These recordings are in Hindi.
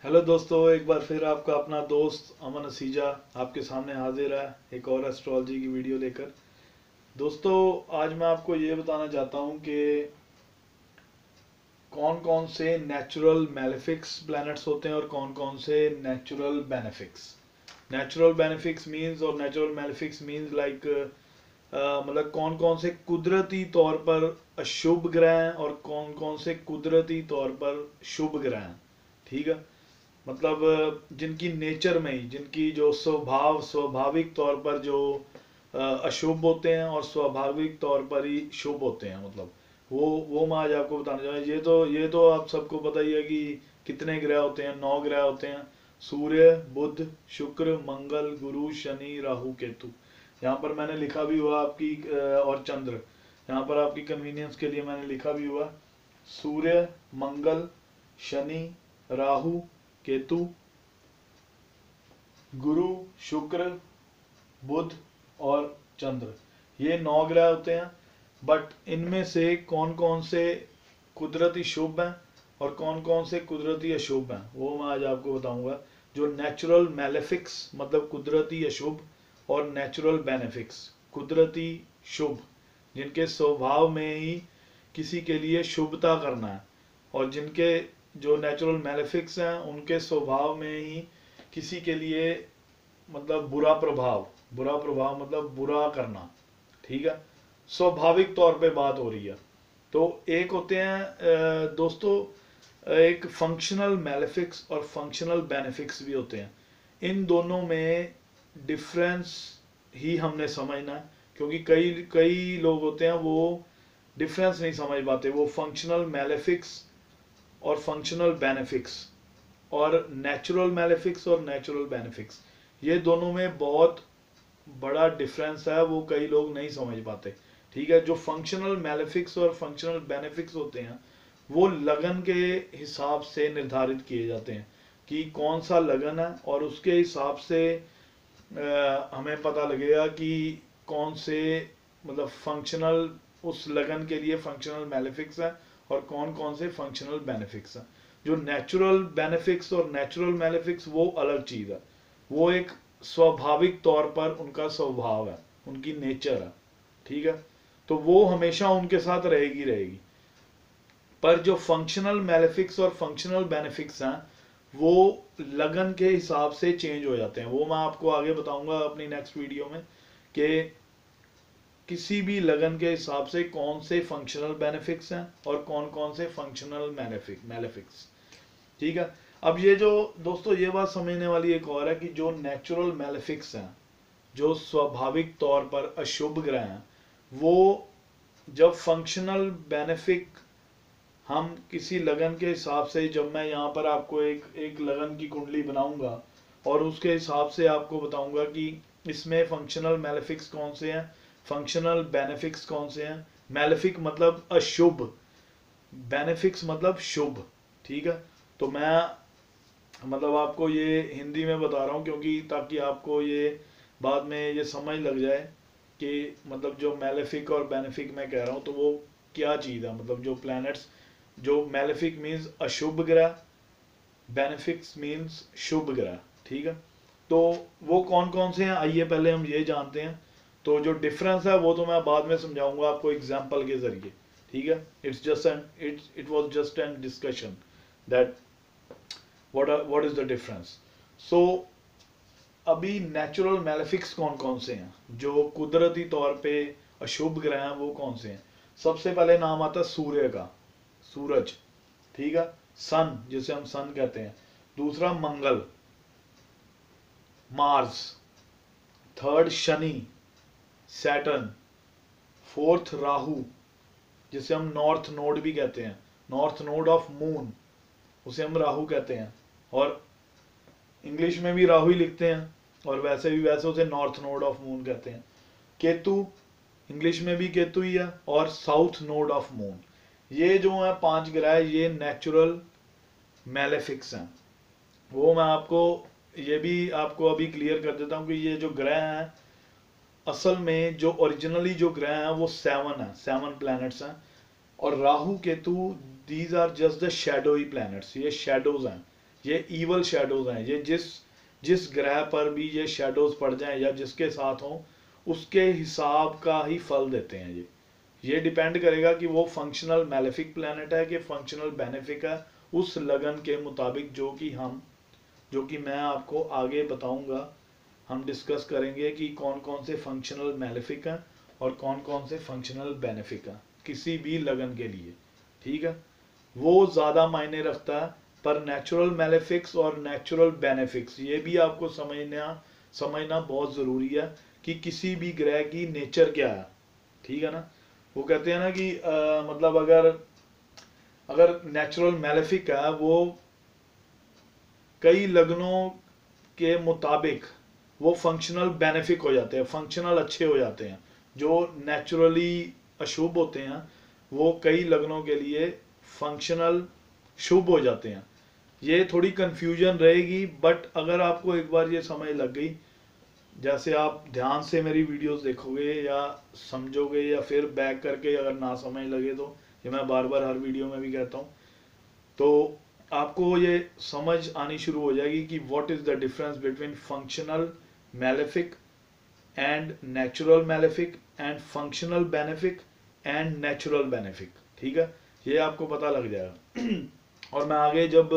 हेलो दोस्तों, एक बार फिर आपका अपना दोस्त अमन असीजा आपके सामने हाजिर है एक और एस्ट्रोलॉजी की वीडियो लेकर। दोस्तों, आज मैं आपको ये बताना चाहता हूँ कि कौन कौन से नेचुरल मैलेफिक्स प्लैनेट्स होते हैं और कौन कौन से नेचुरल बेनिफिक्स। नेचुरल बेनिफिक्स मीन्स और नेचुरल मैलेफिक्स मीन्स लाइक मतलब कौन कौन से कुदरती तौर पर अशुभ ग्रह हैं और कौन कौन से कुदरती तौर पर शुभ ग्रह हैं। ठीक है, मतलब जिनकी नेचर में ही, जिनकी जो स्वाभाविक तौर पर जो अशुभ होते हैं और स्वाभाविक तौर पर ही शुभ होते हैं, मतलब वो मैं आज आपको बताना चाहूँगा। ये तो आप सबको पता ही है कि कितने ग्रह होते हैं। 9 ग्रह होते हैं: सूर्य, बुध, शुक्र, मंगल, गुरु, शनि, राहु, केतु। यहाँ पर मैंने लिखा भी हुआ आपकी और चंद्र। यहाँ पर आपकी कन्वीनियंस के लिए मैंने लिखा भी हुआ: सूर्य, मंगल, शनि, राहु, केतु, गुरु, शुक्र, बुध और चंद्र। ये 9 ग्रह होते हैं। बट इनमें से कौन कौन से कुदरती शुभ हैं और कौन कौन से कुदरती अशुभ हैं, वो मैं आज आपको बताऊंगा। जो नेचुरल मैलेफिक्स मतलब कुदरती अशुभ, और नेचुरल बेनिफिक्स कुदरती शुभ, जिनके स्वभाव में ही किसी के लिए शुभता करना है, और जिनके जो नेचुरल मैलेफिक्स हैं उनके स्वभाव में ही किसी के लिए मतलब बुरा प्रभाव मतलब बुरा करना। ठीक है, स्वाभाविक तौर पे बात हो रही है। तो एक होते हैं दोस्तों, एक फंक्शनल मैलेफिक्स और फंक्शनल बेनिफिक्स भी होते हैं। इन दोनों में डिफरेंस ही हमने समझना है, क्योंकि कई कई लोग होते हैं वो डिफरेंस नहीं समझ पाते। वो फंक्शनल मैलेफिक्स और फंक्शनल बेनिफिक्स और नेचुरल मैलेफिक्स और नेचुरल बेनिफिक्स, ये दोनों में बहुत बड़ा डिफरेंस है, वो कई लोग नहीं समझ पाते। ठीक है, जो फंक्शनल मैलेफिक्स और फंक्शनल बेनिफिक्स होते हैं वो लगन के हिसाब से निर्धारित किए जाते हैं कि कौन सा लगन है, और उसके हिसाब से हमें पता लगेगा कि कौन से मतलब फंक्शनल उस लगन के लिए फंक्शनल मैलेफिक्स है और कौन कौन से फंक्शनल बेनिफिक्स हैं। जो नेचुरल बेनिफिक्स और नेचुरल मैलेफिक्स वो अलग चीज़ है। वो एक स्वाभाविक तौर पर उनका स्वभाव है, उनकी नेचर है। ठीक है, तो वो हमेशा उनके साथ रहेगी रहेगी। पर जो फंक्शनल मैलेफिक्स और फंक्शनल बेनिफिक्स हैं वो लगन के हिसाब से चेंज हो जाते हैं। वो मैं आपको आगे बताऊंगा अपनी नेक्स्ट वीडियो में कि किसी भी लगन के हिसाब से कौन से फंक्शनल बेनिफिक्स हैं और कौन कौन से फंक्शनल मैलेफिक्स। ठीक है, अब ये जो दोस्तों ये बात समझने वाली एक और है कि जो नेचुरल मैलेफिक्स हैं, जो स्वाभाविक तौर पर अशुभ ग्रह हैं, वो जब फंक्शनल बेनिफिक हम किसी लगन के हिसाब से, जब मैं यहाँ पर आपको एक एक लगन की कुंडली बनाऊंगा और उसके हिसाब से आपको बताऊंगा कि इसमें फंक्शनल मैलेफिक्स कौन से हैं, फंक्शनल बेनिफिक्स कौन से हैं। मैलेफिक मतलब अशुभ, बेनिफिक्स मतलब शुभ। ठीक है, तो मैं मतलब आपको ये हिंदी में बता रहा हूँ क्योंकि ताकि आपको ये बाद में ये समझ लग जाए कि मतलब जो मैलेफिक और बेनिफिक मैं कह रहा हूँ तो वो क्या चीज़ है। मतलब जो प्लैनेट्स, जो मैलेफिक मीन्स अशुभ ग्रह, बेनिफिक्स मीन्स शुभ ग्रह। ठीक है, तो वो कौन कौन से हैं आइए पहले हम ये जानते हैं। तो जो डिफरेंस है वो तो मैं बाद में समझाऊंगा आपको एग्जाम्पल के जरिए। ठीक है, it was just an discussion that what is the difference. So अभी नेचुरल मैलेफिक्स कौन कौन से हैं, जो कुदरती तौर पे अशुभ ग्रह हैं वो कौन से हैं। सबसे पहले नाम आता है सूर्य का, सूरज। ठीक है, सन जिसे हम सन कहते हैं। दूसरा Mangal, Mars. Third Shani, Saturn. Fourth Rahu, जिसे हम नॉर्थ नोड भी कहते हैं, नॉर्थ नोड ऑफ मून, उसे हम राहु कहते हैं। और इंग्लिश में भी राहु ही लिखते हैं और वैसे उसे नॉर्थ नोड ऑफ मून कहते हैं। केतु, इंग्लिश में भी केतु ही है, और साउथ नोड ऑफ मून। ये जो है 5 ग्रह, ये नेचुरल मैलेफिक्स हैं। वो मैं आपको ये भी आपको अभी क्लियर कर देता हूँ कि ये जो ग्रह हैं असल में जो ओरिजिनली जो ग्रह हैं वो 7 हैं, 7 प्लैनेट्स हैं। और Rahu Ketu, these are just the shadowy planets, ये शैडोज हैं, ये ईवल शेडोज हैं। ये जिस ग्रह पर भी ये शेडोज पड़ जाएं या जिसके साथ हों उसके हिसाब का ही फल देते हैं। ये डिपेंड करेगा कि वो फंक्शनल मैलेफिक प्लैनेट है कि फंक्शनल बेनिफिक है, उस लगन के मुताबिक जो कि मैं आपको आगे बताऊंगा। हम डिस्कस करेंगे कि कौन कौन से फंक्शनल मैलेफिक हैं और कौन कौन से फंक्शनल बेनिफिक हैं किसी भी लगन के लिए, ठीक है। वो ज़्यादा मायने रखता है, पर नेचुरल मैलेफिक्स और नेचुरल बेनिफिक्स ये भी आपको समझना बहुत ज़रूरी है कि किसी भी ग्रह की नेचर क्या है, ठीक है ना। वो कहते हैं ना कि मतलब अगर नेचुरल मैलेफिक है वो कई लगनों के मुताबिक वो फंक्शनल बेनिफिक हो जाते हैं, फंक्शनल अच्छे हो जाते हैं। जो नेचुरली अशुभ होते हैं वो कई लगनों के लिए फंक्शनल शुभ हो जाते हैं। ये थोड़ी कंफ्यूजन रहेगी, बट अगर आपको एक बार ये समझ लग गई, जैसे आप ध्यान से मेरी वीडियोस देखोगे या समझोगे या फिर बैक करके अगर ना समझ लगे तो, ये मैं बार बार हर वीडियो में भी कहता हूँ, तो आपको ये समझ आनी शुरू हो जाएगी कि what is the difference between functional malefic and natural malefic and functional benefic and natural benefic, ठीक है। ये आपको पता लग जाएगा। और मैं आगे जब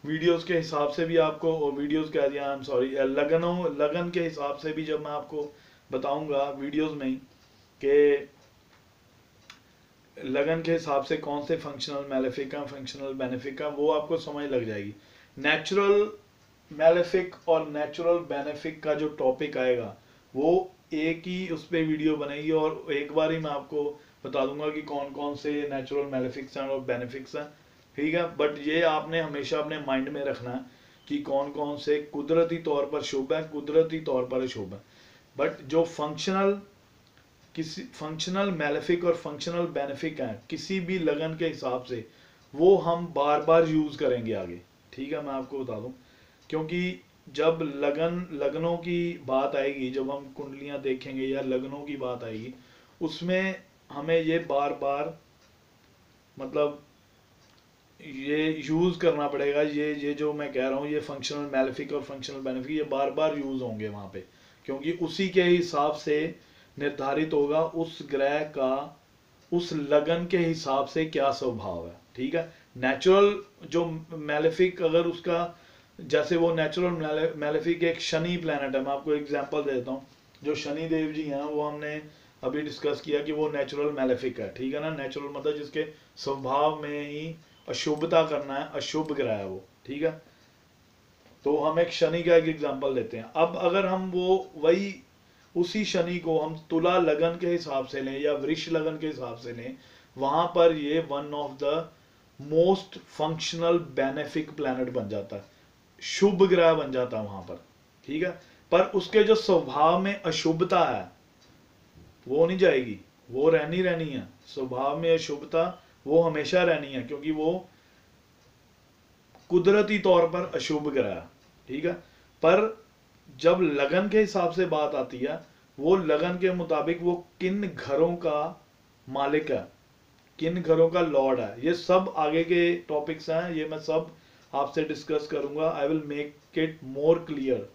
वीडियोस के हिसाब से भी आपको, वीडियोस कह दिया, आई एम सॉरी, लगन के हिसाब से भी जब मैं आपको बताऊंगा वीडियोस में ही कि लगन के हिसाब से कौन से फंक्शनल मैलेफिक हैं फंक्शनल बेनिफिक हैं, वो आपको समझ लग जाएगी। नेचुरल मैलेफिक और नेचुरल बेनिफिक का जो टॉपिक आएगा वो एक ही उस पर वीडियो बनेगी और एक बार ही मैं आपको बता दूंगा कि कौन कौन से नेचुरल मैलेफिक्स हैं और बेनिफिक्स हैं, ठीक है। बट ये आपने हमेशा अपने माइंड में रखना है कि कौन कौन से कुदरती तौर पर शुभ है, कुदरती तौर पर अशुभ है। बट जो फंक्शनल मैलेफिक और फंक्शनल बेनिफिक हैं किसी भी लगन के हिसाब से, वो हम बार बार यूज करेंगे आगे, ठीक है। मैं आपको बता दूं, क्योंकि जब लगनों की बात आएगी, जब हम कुंडलियां देखेंगे या लगनों की बात आएगी, उसमें हमें ये बार बार मतलब ये यूज करना पड़ेगा। ये जो मैं कह रहा हूँ, ये फंक्शनल मैलेफिक और फंक्शनल बेनिफिक ये बार बार यूज होंगे वहां पे, क्योंकि उसी के हिसाब से निर्धारित होगा उस ग्रह का उस लगन के हिसाब से क्या स्वभाव है, ठीक है। नेचुरल जो मैलेफिक, अगर उसका जैसे वो नेचुरल मैलेफिक एक शनि प्लैनेट है, मैं आपको एग्जांपल देता हूँ। जो शनि देव जी हैं वो हमने अभी डिस्कस किया कि वो नेचुरल मैलेफिक है, ठीक है ना। नेचुरल मतलब जिसके स्वभाव में ही अशुभता करना है, अशुभ ग्रह है वो, ठीक है। तो हम एक शनि का एक एग्जांपल लेते हैं। अब अगर हम वही उसी शनि को हम तुला लगन के हिसाब से लें या वृष लगन के हिसाब से लें, वहां पर ये one of the most functional benefic planet बन जाता है, शुभ ग्रह बन जाता है वहां पर, ठीक है। पर उसके जो स्वभाव में अशुभता है वो नहीं जाएगी, वो रहनी है। स्वभाव में अशुभता वो हमेशा रहनी है, क्योंकि वो कुदरती तौर पर अशुभ ग्रह है, ठीक है। पर जब लगन के हिसाब से बात आती है, वो लगन के मुताबिक वो किन घरों का मालिक है, किन घरों का लॉर्ड है, ये सब आगे के टॉपिक्स हैं, ये मैं सब आपसे डिस्कस करूंगा। I will make it more clear,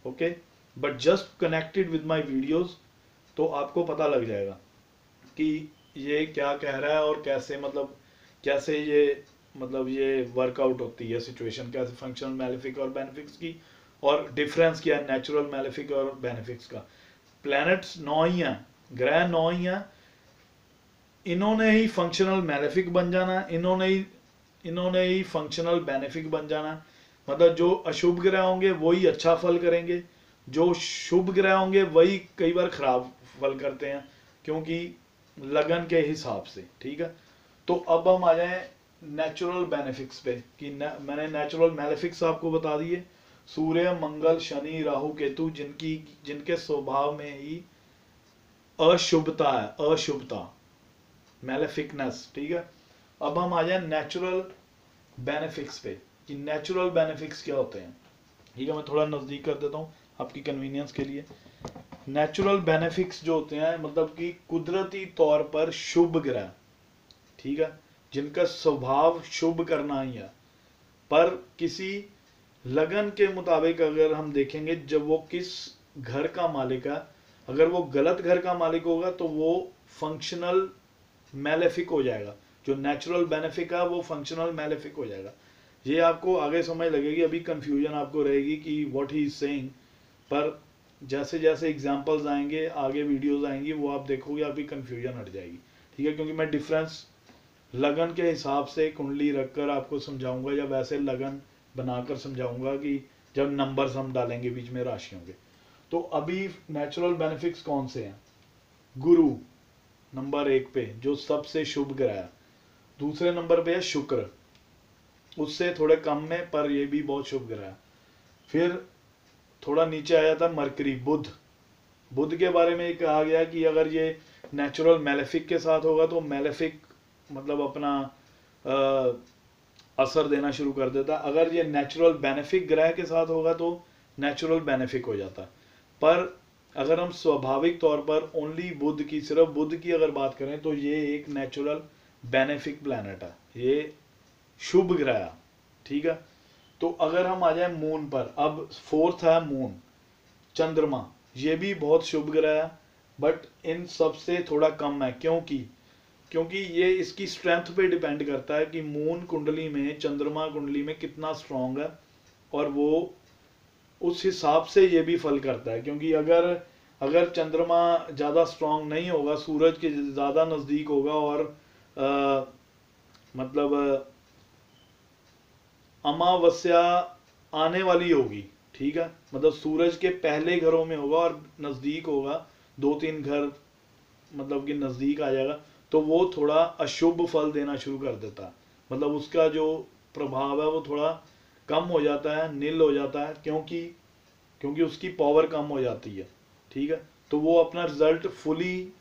okay. But just connected with my videos, तो आपको पता लग जाएगा कि ये क्या कह रहा है और कैसे कैसे ये वर्कआउट होती है सिचुएशन, कैसे फंक्शनल मैलेफिक और बेनिफिक्स की, और डिफरेंस क्या है नेचुरल मैलेफिक और बेनिफिक्स का। प्लैनेट्स 9 ही हैं, ग्रह 9 ही हैं, इन्होंने ही फंक्शनल मैलेफिक बन जाना है, इन्होंने ही फंक्शनल बेनिफिक बन जाना है। मतलब जो अशुभ ग्रह होंगे वही अच्छा फल करेंगे, जो शुभ ग्रह होंगे वही कई बार खराब फल करते हैं, क्योंकि लगन के हिसाब से, ठीक है। तो अब हम आ जाए नेचुरल बेनिफिक्स पे कि मैंने नेचुरल मैलेफिक्स आपको बता दिए, सूर्य मंगल शनि राहु केतु, जिनके स्वभाव में ही अशुभता है, अशुभता मैलेफिकनेस, ठीक है। अब हम आ जाए नेचुरल बेनिफिक्स पे कि नेचुरल बेनिफिक्स क्या होते हैं, ठीक है। मैं थोड़ा नजदीक कर देता हूँ आपकी कन्वीनियंस के लिए। नेचुरल बेनिफिक्स जो होते हैं मतलब कि कुदरती तौर पर शुभ ग्रह, ठीक है, जिनका स्वभाव शुभ करना ही है, पर किसी लगन के मुताबिक अगर हम देखेंगे जब वो किस घर का मालिक है, अगर वो गलत घर का मालिक होगा तो वो फंक्शनल मैलेफिक हो जाएगा। जो नेचुरल बेनिफिक है वो फंक्शनल मैलेफिक हो जाएगा। ये आपको आगे समझ लगेगी, अभी कंफ्यूजन आपको रहेगी कि व्हाट ही इज सेइंग, पर जैसे जैसे एग्जांपल्स आएंगे, आगे वीडियोस आएंगी, वो आप देखोगे आपकी कंफ्यूजन हट जाएगी। ठीक है, क्योंकि मैं डिफरेंस लगन के हिसाब से कुंडली रखकर आपको समझाऊंगा, या वैसे लगन बनाकर समझाऊंगा कि जब नंबर्स हम डालेंगे बीच में राशियों के। तो अभी नेचुरल बेनिफिट्स कौन से हैं? गुरु नंबर 1 पे, जो सबसे शुभ ग्रह है। दूसरे नंबर पे है शुक्र, उससे थोड़े कम में, पर ये भी बहुत शुभ ग्रह है। फिर थोड़ा नीचे आया था मरकरी, बुध। बुध के बारे में कहा गया कि अगर ये नेचुरल मैलेफिक के साथ होगा तो मैलेफिक मतलब अपना असर देना शुरू कर देता। अगर ये नेचुरल बेनिफिक ग्रह के साथ होगा तो नेचुरल बेनिफिक हो जाता। पर अगर हम स्वाभाविक तौर पर ओनली बुध की, सिर्फ बुध की अगर बात करें तो ये एक नेचुरल बेनिफिक प्लैनेट है, ये शुभ ग्रह है। ठीक है, तो अगर हम आ जाए मून पर, अब फोर्थ है मून, चंद्रमा। ये भी बहुत शुभ ग्रह है, बट इन सबसे थोड़ा कम है। क्योंकि ये इसकी स्ट्रेंथ पे डिपेंड करता है कि मून कुंडली में, चंद्रमा कुंडली में कितना स्ट्रांग है, और वो उस हिसाब से ये भी फल करता है। क्योंकि अगर अगर चंद्रमा ज़्यादा स्ट्रांग नहीं होगा, सूरज के ज़्यादा नज़दीक होगा, और मतलब अमावस्या आने वाली होगी, ठीक है, मतलब सूरज के पहले घरों में होगा और नज़दीक होगा, 2-3 घर मतलब कि नज़दीक आ जाएगा, तो वो थोड़ा अशुभ फल देना शुरू कर देता है। मतलब उसका जो प्रभाव है वो थोड़ा कम हो जाता है, नील हो जाता है, क्योंकि उसकी पावर कम हो जाती है। ठीक है, तो वो अपना रिजल्ट फुली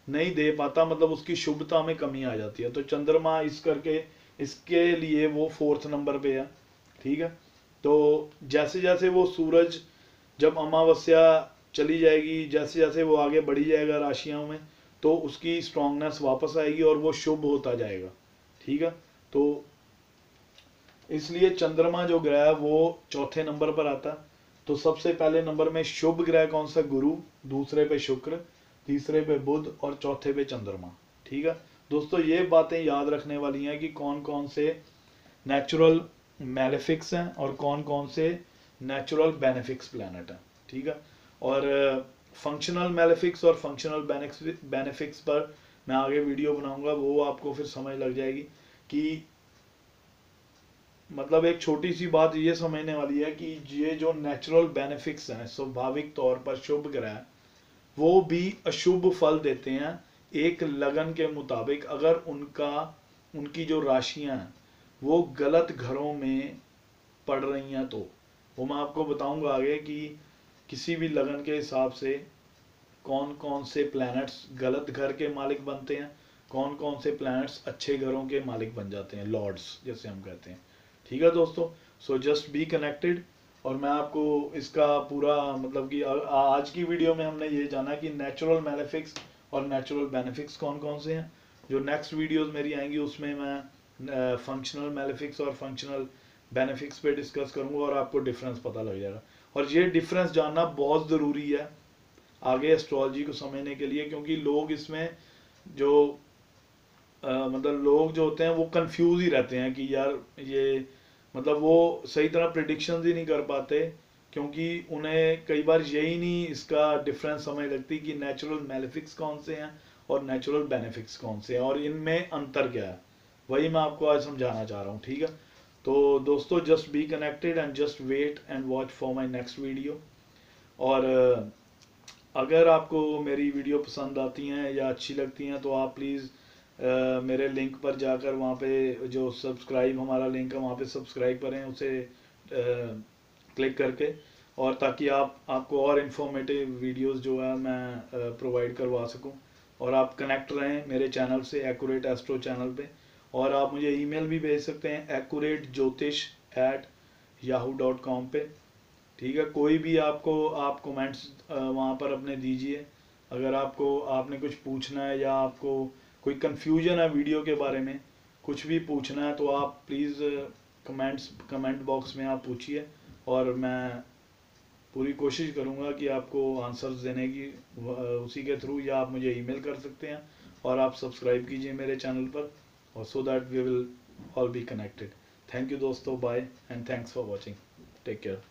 नहीं दे पाता, मतलब उसकी शुभता में कमी आ जाती है। तो चंद्रमा इस करके इसके लिए वो 4th नंबर पे है। ठीक है, तो जैसे जैसे वो सूरज, जब अमावस्या चली जाएगी, जैसे जैसे वो आगे बढ़ी जाएगा राशियों में, तो उसकी स्ट्रांगनेस वापस आएगी और वो शुभ होता जाएगा। ठीक है, तो इसलिए चंद्रमा जो ग्रह है वो 4थे नंबर पर आता है। तो सबसे पहले नंबर में शुभ ग्रह कौन सा? गुरु। दूसरे पे शुक्र, तीसरे पे बुध, और चौथे पे चंद्रमा। ठीक है दोस्तों, ये बातें याद रखने वाली हैं कि कौन कौन से नेचुरल मैलेफिक्स हैं और कौन कौन से नेचुरल बेनिफिक्स प्लैनेट हैं। ठीक है, और फंक्शनल मैलेफिक्स और फंक्शनल बेनिफिक्स पर मैं आगे वीडियो बनाऊंगा, वो आपको फिर समझ लग जाएगी कि मतलब एक छोटी सी बात ये समझने वाली है कि ये जो नेचुरल बेनिफिक्स हैं, स्वाभाविक तौर पर शुभ ग्रह, वो भी अशुभ फल देते हैं एक लगन के मुताबिक, अगर उनकी जो राशियां हैं वो गलत घरों में पड़ रही हैं। तो वो मैं आपको बताऊंगा आगे कि किसी भी लगन के हिसाब से कौन कौन से प्लैनेट्स गलत घर के मालिक बनते हैं, कौन कौन से प्लैनेट्स अच्छे घरों के मालिक बन जाते हैं, लॉर्ड्स जैसे हम कहते हैं। ठीक है दोस्तों, सो जस्ट बी कनेक्टेड। और मैं आपको इसका पूरा मतलब कि आज की वीडियो में हमने ये जाना कि नेचुरल मैलेफिक्स और नेचुरल बेनिफिक्स कौन कौन से हैं। जो नेक्स्ट वीडियोस मेरी आएंगी उसमें मैं फंक्शनल मैलेफिक्स और फंक्शनल बेनिफिक्स पे डिस्कस करूंगा और आपको डिफरेंस पता लग जाएगा। और ये डिफरेंस जानना बहुत ज़रूरी है आगे एस्ट्रोलॉजी को समझने के लिए, क्योंकि लोग इसमें जो मतलब लोग जो होते हैं वो कंफ्यूज ही रहते हैं कि यार ये मतलब वो सही तरह प्रिडिक्शंस ही नहीं कर पाते, क्योंकि उन्हें कई बार यही नहीं इसका डिफरेंस समझ लगती कि नेचुरल मैलेफिक्स कौन से हैं और नेचुरल बेनिफिक्स कौन से हैं और इनमें अंतर क्या है। वही मैं आपको आज समझाना चाह रहा हूँ। ठीक है, तो दोस्तों just be connected and just wait and watch for my next video. और अगर आपको मेरी वीडियो पसंद आती हैं या अच्छी लगती हैं तो आप प्लीज़ मेरे लिंक पर जाकर वहाँ पे जो सब्सक्राइब हमारा लिंक है वहाँ पे सब्सक्राइब करें उसे क्लिक करके, और ताकि आपको और इन्फॉर्मेटिव वीडियोस जो है मैं प्रोवाइड करवा सकूं, और आप कनेक्ट रहें मेरे चैनल से, एक्यूरेट एस्ट्रो चैनल पे। और आप मुझे ईमेल भी भेज सकते हैं accuratejyotish@yahoo.com पे। ठीक है, कोई भी आप कमेंट्स वहाँ पर अपने दीजिए। अगर आपने कुछ पूछना है या आपको कोई कंफ्यूजन है वीडियो के बारे में, कुछ भी पूछना है तो आप प्लीज़ कमेंट बॉक्स में आप पूछिए और मैं पूरी कोशिश करूँगा कि आपको आंसर्स देने की, उसी के थ्रू, या आप मुझे ईमेल कर सकते हैं और आप सब्सक्राइब कीजिए मेरे चैनल पर, और so that we will all be connected. Thank you दोस्तों, bye and thanks for watching, take care.